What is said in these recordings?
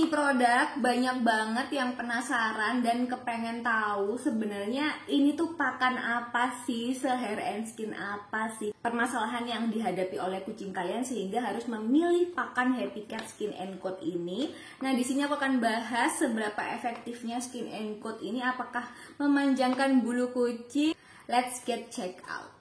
produk, banyak banget yang penasaran dan kepengen tahu sebenarnya ini tuh pakan apa sih, se-hair and skin apa sih, permasalahan yang dihadapi oleh kucing kalian sehingga harus memilih pakan Happy Cat Skin and Coat ini. Nah, di sini aku akan bahas seberapa efektifnya Skin and Coat ini, apakah memanjangkan bulu kucing. Let's get check out.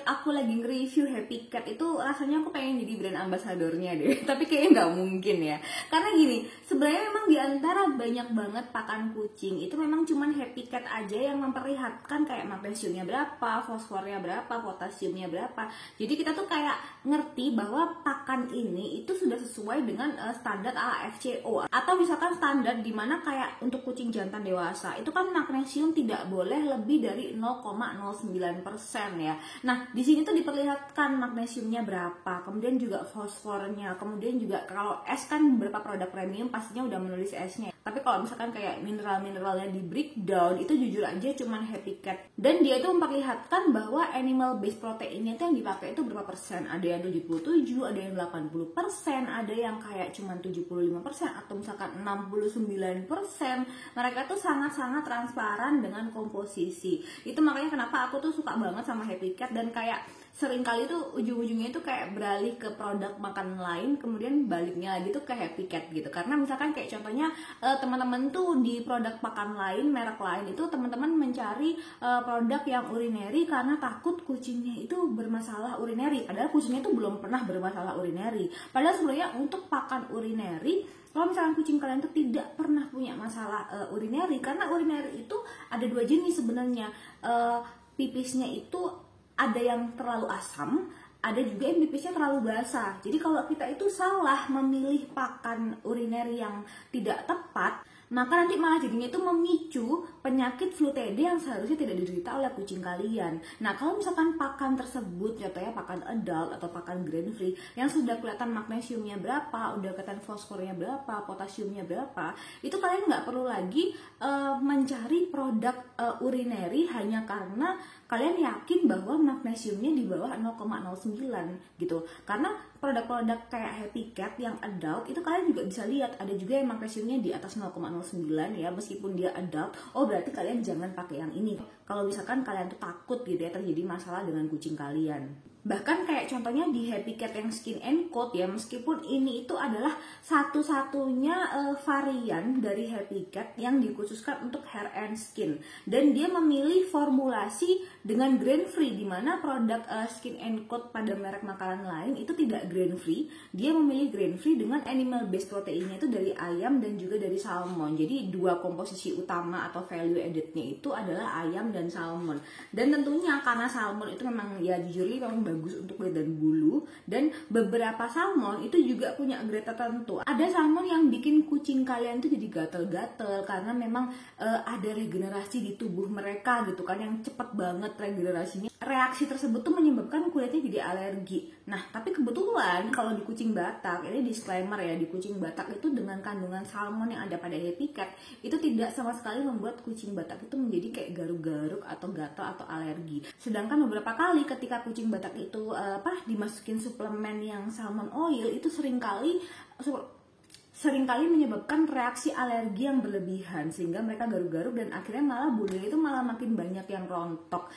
Aku lagi nge-review Happy Cat itu rasanya aku pengen jadi brand ambasadornya deh. Tapi kayaknya nggak mungkin ya. Karena gini, sebenarnya memang diantara banyak banget pakan kucing itu memang cuman Happy Cat aja yang memperlihatkan kayak magnesiumnya berapa, fosfornya berapa, potasiumnya berapa. Jadi kita tuh kayak ngerti bahwa pakan ini itu sudah sesuai dengan standar AFCO, atau misalkan standar dimana kayak untuk kucing jantan dewasa itu kan magnesium tidak boleh lebih dari 0,09% ya. Nah, di sini tuh diperlihatkan magnesiumnya berapa, kemudian juga fosfornya, kemudian juga kalau es kan beberapa produk premium pastinya udah menulis esnya. Tapi kalau misalkan kayak mineral-mineralnya di breakdown itu jujur aja cuman Happy Cat. Dan dia itu memperlihatkan bahwa animal based proteinnya itu yang dipakai itu berapa persen. Ada yang 77, ada yang 80%, ada yang kayak cuman 75% atau misalkan 69%. Mereka tuh sangat-sangat transparan dengan komposisi. Itu makanya kenapa aku tuh suka banget sama Happy Cat, dan kayak seringkali tuh ujung-ujungnya itu kayak beralih ke produk makan lain, kemudian baliknya lagi tuh ke Happy Cat gitu. Karena misalkan kayak contohnya teman-teman tuh di produk pakan lain, merek lain itu teman-teman mencari produk yang urinary karena takut kucingnya itu bermasalah urinary. Padahal kucingnya itu belum pernah bermasalah urinary. Padahal sebenarnya untuk pakan urinary, kalau misalkan kucing kalian tuh tidak pernah punya masalah urinary, karena urinary itu ada dua jenis sebenarnya. Pipisnya itu ada yang terlalu asam, ada juga yang pipisnya terlalu basah. Jadi kalau kita itu salah memilih pakan urinary yang tidak tepat, maka nanti malah jadinya itu memicu penyakit flu TD yang seharusnya tidak diderita oleh kucing kalian. Nah, kalau misalkan pakan tersebut, contohnya pakan adult atau pakan grain free, yang sudah kelihatan magnesiumnya berapa, udah kelihatan fosfornya berapa, potasiumnya berapa, itu kalian nggak perlu lagi mencari produk urinary hanya karena kalian yakin bahwa magnesiumnya di bawah 0,09 gitu. Karena produk-produk kayak Happy Cat yang adult itu kalian juga bisa lihat ada juga yang magnesiumnya di atas 0,09 ya, meskipun dia adult. Oh, berarti kalian jangan pakai yang ini kalau misalkan kalian tuh takut gitu ya terjadi masalah dengan kucing kalian. Bahkan kayak contohnya di Happy Cat yang Skin and Coat ya, meskipun ini itu adalah satu-satunya varian dari Happy Cat yang dikhususkan untuk hair and skin, dan dia memilih formulasi dengan grain free, dimana produk Skin and Coat pada merek makanan lain itu tidak grain free. Dia memilih grain free dengan animal based proteinnya itu dari ayam dan juga dari salmon. Jadi dua komposisi utama atau value addednya itu adalah ayam dan salmon. Dan tentunya karena salmon itu memang ya jujur memang bagus untuk kulit dan bulu, dan beberapa salmon itu juga punya grade tertentu. Ada salmon yang bikin kucing kalian tuh jadi gatel-gatel karena memang ada regenerasi di tubuh mereka gitu kan, yang cepet banget regenerasinya. Reaksi tersebut tuh menyebabkan kulitnya jadi alergi. Nah, tapi kebetulan kalau di kucing Batak, ini disclaimer ya, di kucing Batak itu dengan kandungan salmon yang ada pada Happy Cat itu tidak sama sekali membuat kucing Batak itu menjadi kayak garuk-garuk atau gatal atau alergi. Sedangkan beberapa kali ketika kucing Batak itu dimasukin suplemen yang salmon oil itu seringkali menyebabkan reaksi alergi yang berlebihan sehingga mereka garuk-garuk dan akhirnya malah bulunya itu malah makin banyak yang rontok.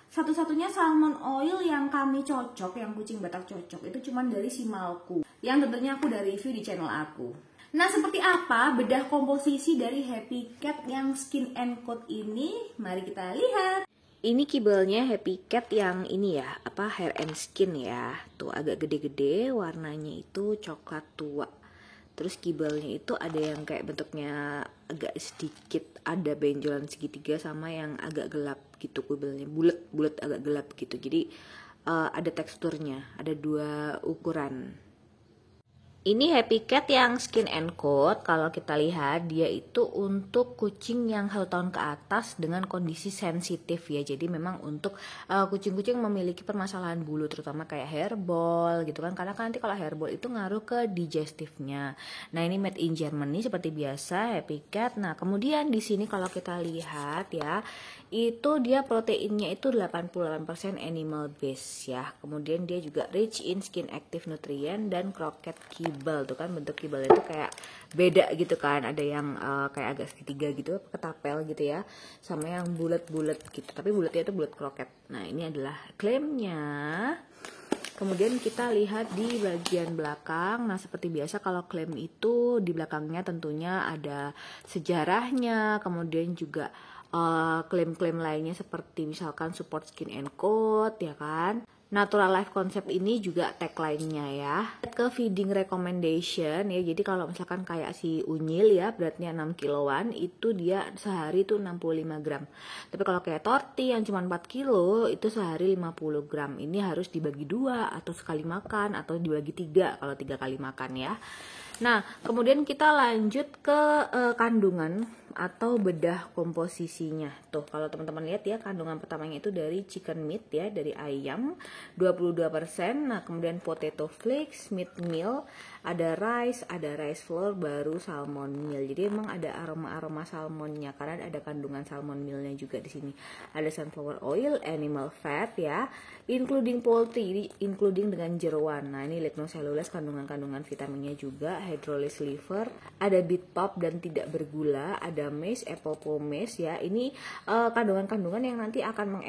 Satu-satunya salmon oil yang kami cocok, yang kucing Batak cocok itu cuman dari Simalku, yang tentunya aku udah review di channel aku. Nah, seperti apa bedah komposisi dari Happy Cat yang Skin and Coat ini? Mari kita lihat. Ini kibelnya Happy Cat yang ini ya, hair and skin ya. Tuh agak gede-gede, warnanya itu coklat tua. Terus kibelnya itu ada yang kayak bentuknya agak sedikit ada benjolan segitiga, sama yang agak gelap gitu, kibelnya bulat agak gelap gitu. Jadi ada teksturnya, ada dua ukuran. Ini Happy Cat yang Skin and Coat. Kalau kita lihat dia itu untuk kucing yang 1 tahun ke atas dengan kondisi sensitif ya. Jadi memang untuk kucing-kucing memiliki permasalahan bulu, terutama kayak hairball gitu kan. Karena kan nanti kalau hairball itu ngaruh ke digestifnya. Nah ini made in Germany seperti biasa Happy Cat. Nah kemudian di sini kalau kita lihat ya, itu dia proteinnya itu 88% animal base ya. Kemudian dia juga rich in skin active nutrient dan croquette kibble. Tuh kan bentuk kibble itu kayak beda gitu kan. Ada yang kayak agak segitiga gitu, ketapel gitu ya, sama yang bulat-bulat gitu. Tapi bulatnya itu bulat kroket. Nah ini adalah klaimnya. Kemudian kita lihat di bagian belakang. Nah seperti biasa kalau klaim itu di belakangnya tentunya ada sejarahnya, kemudian juga klaim-klaim lainnya seperti misalkan support skin and coat ya kan. Natural life concept ini juga tagline-nya ya. Ke feeding recommendation ya. Jadi kalau misalkan kayak si Unyil ya, beratnya 6 kiloan, itu dia sehari tuh 65 gram. Tapi kalau kayak Torti yang cuma 4 kilo, itu sehari 50 gram. Ini harus dibagi 2 atau sekali makan atau dibagi 3 kalau 3 kali makan ya. Nah, kemudian kita lanjut ke kandungan atau bedah komposisinya. Tuh, kalau teman-teman lihat ya, kandungan pertamanya itu dari chicken meat ya, dari ayam 22%. Nah, kemudian potato flakes, meat meal, ada rice flour, baru salmon meal. Jadi emang ada aroma-aroma salmonnya karena ada kandungan salmon mealnya juga di sini. Ada sunflower oil, animal fat ya, including poultry, including dengan jeroan. Nah, ini lignocellulose, kandungan-kandungan vitaminnya juga, hydrolyzed liver, ada beet pulp dan tidak bergula, ada maize, apple pomace ya. Ini kandungan-kandungan yang nanti akan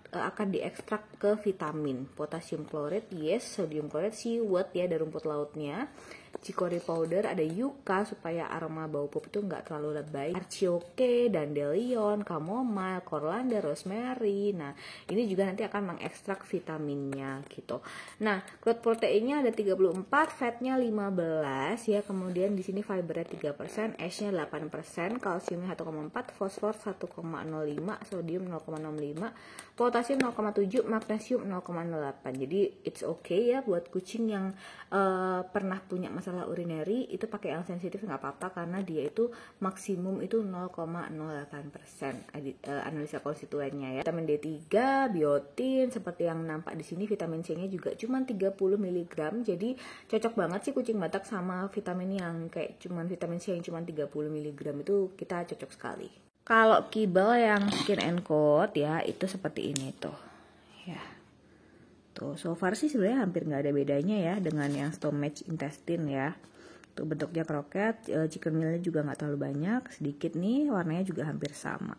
akan diekstrak ke vitamin. Potassium chloride, yes, sodium chloride, seaweed ya, dari rumput lautnya. Chicory powder, ada yucca supaya aroma bau pup itu nggak terlalu lebay. Artichoke, dandelion, chamomile, coriander, rosemary. Nah, ini juga nanti akan mengekstrak vitaminnya gitu. Nah, crude proteinnya ada 34, fatnya 15 ya. Kemudian di sini fibernya 3%, ash-nya 8%, kalsiumnya 1,4, fosfor 1,05, sodium 0,65, potasium 0,7, magnesium 0,08. Jadi it's okay ya buat kucing yang pernah punya masalah urinary, itu pakai yang sensitif nggak apa-apa karena dia itu maksimum itu 0,08% analisa konstituennya ya. Vitamin D3, biotin, seperti yang nampak di sini vitamin C-nya juga cuma 30 mg. Jadi cocok banget sih kucing Batak sama vitamin yang kayak cuman vitamin C yang cuma 30 mg itu kita cocok sekali. Kalau kibble yang skin and coat ya itu seperti ini tuh. Ya. Tuh, so far sih sebenarnya hampir nggak ada bedanya ya dengan yang stomach intestine ya. Tuh bentuknya kroket, chicken mealnya juga nggak terlalu banyak, sedikit nih, warnanya juga hampir sama.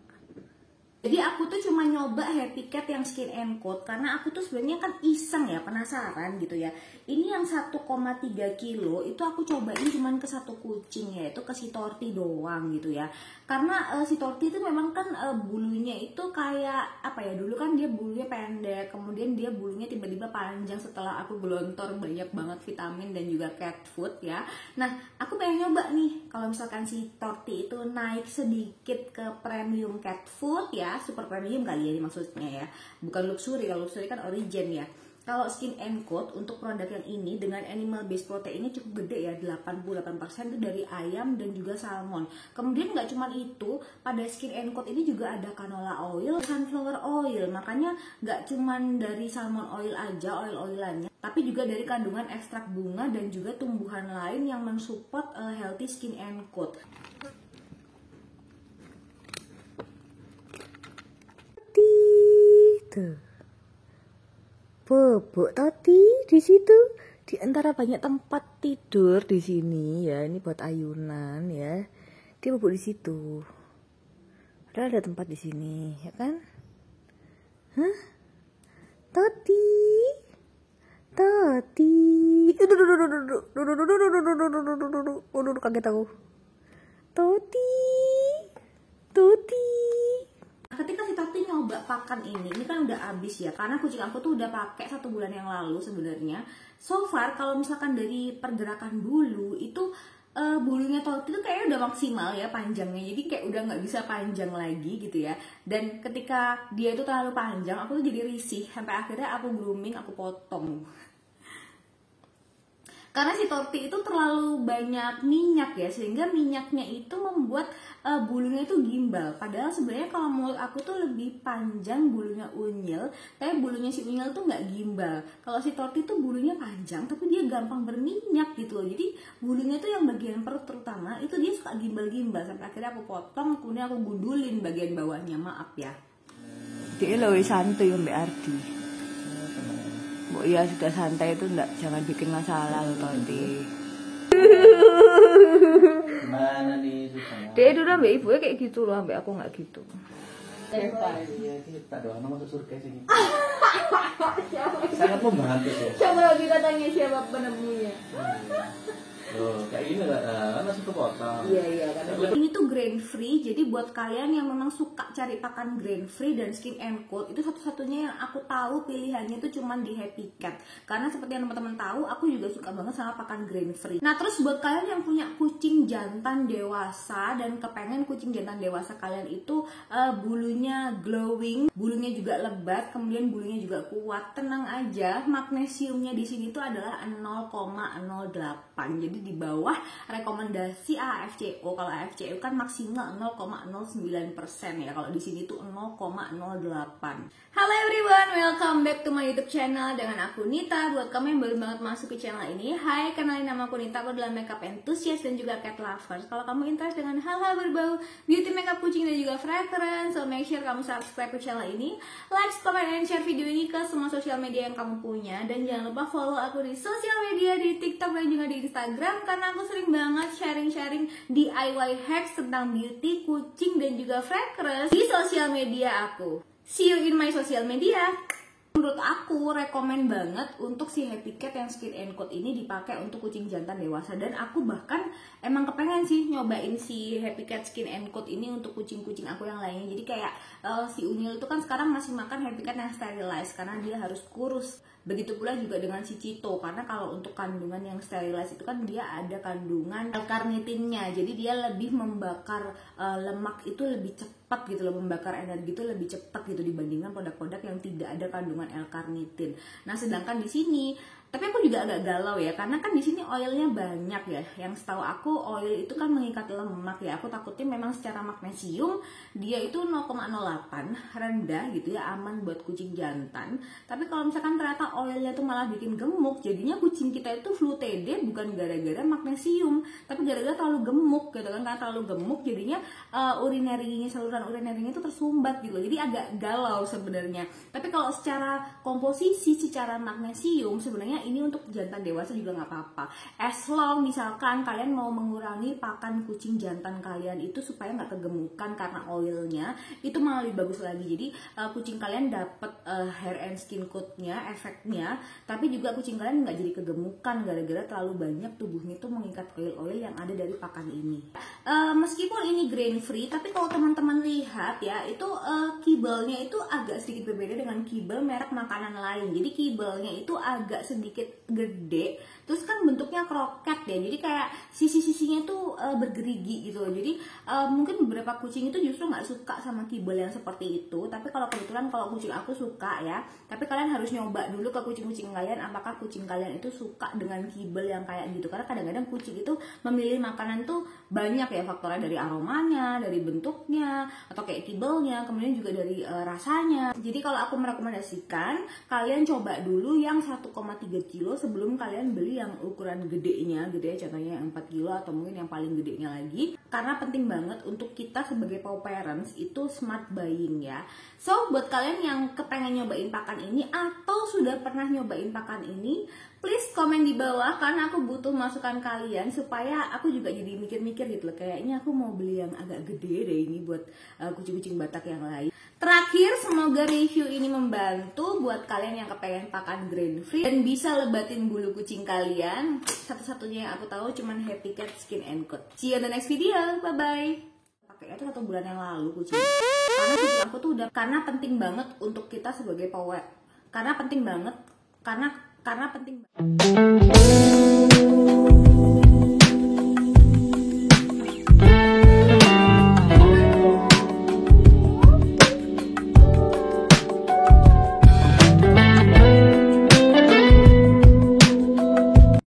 Jadi aku tuh cuma nyoba Happy Cat yang skin and coat karena aku tuh sebenarnya kan iseng ya, penasaran gitu ya. Ini yang 1,3 kilo itu aku cobain cuman ke satu kucing ya, itu ke si Torti doang gitu ya. Karena si Torti itu memang kan bulunya itu kayak apa ya, dulu kan dia bulunya pendek, kemudian dia bulunya tiba-tiba panjang setelah aku gelontor banyak banget vitamin dan juga cat food ya. Nah, aku pengen nyoba nih kalau misalkan si Torti itu naik sedikit ke premium cat food ya, super premium kali ya maksudnya ya, bukan luxury. Kalau luxury kan origin ya. Kalau skin and coat untuk produk yang ini dengan animal based proteinnya cukup gede ya, 88% itu dari ayam dan juga salmon. Kemudian nggak cuma itu, pada skin and coat ini juga ada canola oil, sunflower oil. Makanya nggak cuma dari salmon oil aja, oil-oilannya, tapi juga dari kandungan ekstrak bunga dan juga tumbuhan lain yang mensupport healthy skin and coat. Tuh. Bobok Toti di situ di antara banyak tempat tidur di sini ya. Ini buat ayunan ya. Dia bobok di situ. Padahal ada tempat di sini, ya kan? Hah? Toti. Toti. Duduk kaget aku. Toti. Toti. Ketika si Toti nyoba pakan ini kan udah habis ya, karena kucing aku tuh udah pakai 1 bulan yang lalu sebenarnya. So far kalau misalkan dari pergerakan bulu itu bulunya Toti tuh kayaknya udah maksimal ya panjangnya, jadi kayak udah nggak bisa panjang lagi gitu ya. Dan ketika dia itu terlalu panjang, aku tuh jadi risih, sampai akhirnya aku grooming, aku potong. Karena si torti itu terlalu banyak minyak ya, sehingga minyaknya itu membuat bulunya itu gimbal. Padahal sebenarnya kalau menurut aku tuh lebih panjang bulunya unyil, tapi bulunya si unyil tuh nggak gimbal. Kalau si torti tuh bulunya panjang, tapi dia gampang berminyak gitu loh. Jadi bulunya tuh yang bagian perut terutama itu dia suka gimbal-gimbal. Sampai akhirnya aku potong, kemudian aku gundulin bagian bawahnya, maaf ya. Dia lebih santai Mbak Ardi. Bu ya sudah santai itu jangan bikin masalah loh Tonti. Gimana nih susahnya? Dia dulu Mbak ibunya kayak gitu loh, Mbak aku nggak gitu. Iya kita doang masuk surga sih. Sangat membantu tuh. Coba lagi katanya siapa penemunya. Loh, kayak gini kan masih kepotong. Iya karena ini tuh grain free, jadi buat kalian yang memang suka cari pakan grain free dan Skin and Cold, itu satu-satunya yang aku tahu pilihannya itu cuman di Happy Cat. Karena seperti yang teman-teman tahu, aku juga suka banget sama pakan grain free. Nah terus buat kalian yang punya kucing jantan dewasa dan kepengen kucing jantan dewasa kalian itu bulunya glowing, bulunya juga lebat, kemudian bulunya juga kuat, tenang aja, magnesiumnya di sini tuh adalah 0,08. Jadi di bawah rekomendasi AFCO. Kalau AFCO kan maksimal 0,09% ya. Kalau di sini tuh 0,08. Halo everyone, welcome back to my YouTube channel dengan aku Nita. Buat kamu yang baru banget masuk ke channel ini, hai, kenalin nama aku Nita. Aku adalah makeup enthusiast dan juga cat lovers. Kalau kamu interest dengan hal-hal berbau beauty, makeup, kucing dan juga fragrance, so make sure kamu subscribe ke channel ini, like, comment, and share video ini ke semua sosial media yang kamu punya. Dan jangan lupa follow aku di sosial media, di TikTok dan juga di Instagram, karena aku sering banget sharing-sharing DIY hacks tentang beauty, kucing, dan juga fragrance di sosial media aku. See you in my social media. Menurut aku rekomen banget untuk si Happy Cat yang Skin and Cold ini dipakai untuk kucing jantan dewasa. Dan aku bahkan emang kepengen sih nyobain si Happy Cat Skin and Cold ini untuk kucing-kucing aku yang lainnya. Jadi kayak si Unyil itu kan sekarang masih makan Happy Cat yang sterilized karena dia harus kurus. Begitu pula juga dengan si Cito, karena kalau untuk kandungan yang sterilized itu kan dia ada kandungan L-carnitinnya, jadi dia lebih membakar lemak itu lebih cepat gitu loh, membakar energi itu lebih cepat gitu dibandingkan produk-produk yang tidak ada kandungan L-carnitin. Nah sedangkan di sini, tapi aku juga agak galau ya, karena kan di sini oilnya banyak ya. Yang setahu aku oil itu kan mengikat lemak ya. Aku takutnya memang secara magnesium dia itu 0,08 rendah gitu ya, aman buat kucing jantan. Tapi kalau misalkan ternyata oilnya tuh malah bikin gemuk, jadinya kucing kita itu flu TD bukan gara-gara magnesium, tapi gara-gara terlalu gemuk gitu kan. Karena terlalu gemuk jadinya urinarinya, saluran urinarinya itu tersumbat gitu. Jadi agak galau sebenarnya. Tapi kalau secara komposisi, secara magnesium sebenarnya ini untuk jantan dewasa juga nggak apa-apa. As long misalkan kalian mau mengurangi pakan kucing jantan kalian itu supaya nggak kegemukan karena oilnya, itu malah lebih bagus lagi. Jadi kucing kalian dapat hair and skin coat-nya, efeknya, tapi juga kucing kalian nggak jadi kegemukan gara-gara terlalu banyak tubuhnya itu mengikat oil-oil yang ada dari pakan ini. Meskipun ini grain free, tapi kalau teman-teman lihat ya, itu kibelnya itu agak sedikit berbeda dengan kibel merek makanan lain. Jadi kibelnya itu agak sedikit gede, terus kan bentuknya kroket ya, jadi kayak sisi-sisinya tuh bergerigi gitu loh. Jadi mungkin beberapa kucing itu justru nggak suka sama kibel yang seperti itu, tapi kalau kebetulan kalau kucing aku suka ya. Tapi kalian harus nyoba dulu ke kucing-kucing kalian, apakah kucing kalian itu suka dengan kibel yang kayak gitu. Karena kadang-kadang kucing itu memilih makanan tuh banyak ya faktornya, dari aromanya, dari bentuknya, atau kayak kibelnya, kemudian juga dari rasanya. Jadi kalau aku merekomendasikan kalian coba dulu yang 1,3 kilo sebelum kalian beli yang ukuran gedenya gitu ya, contohnya yang 4 kilo atau mungkin yang paling gedenya lagi. Karena penting banget untuk kita sebagai paw parents itu smart buying ya. So buat kalian yang kepengen nyobain pakan ini atau sudah pernah nyobain pakan ini, please komen di bawah, karena aku butuh masukan kalian supaya aku juga jadi mikir-mikir gitu loh. Kayaknya aku mau beli yang agak gede deh ini buat kucing-kucing Batak yang lain. Terakhir, semoga review ini membantu buat kalian yang kepengen pakan grain free dan bisa lebatin bulu kucing kalian. Satu-satunya yang aku tahu cuman Happy Cat Skin and Cold. See you on the next video, bye bye. Pakainya itu 1 bulan yang lalu kucing. Karena kucing aku tuh udah, karena penting banget untuk kita sebagai power. Karena penting banget, karena penting banget.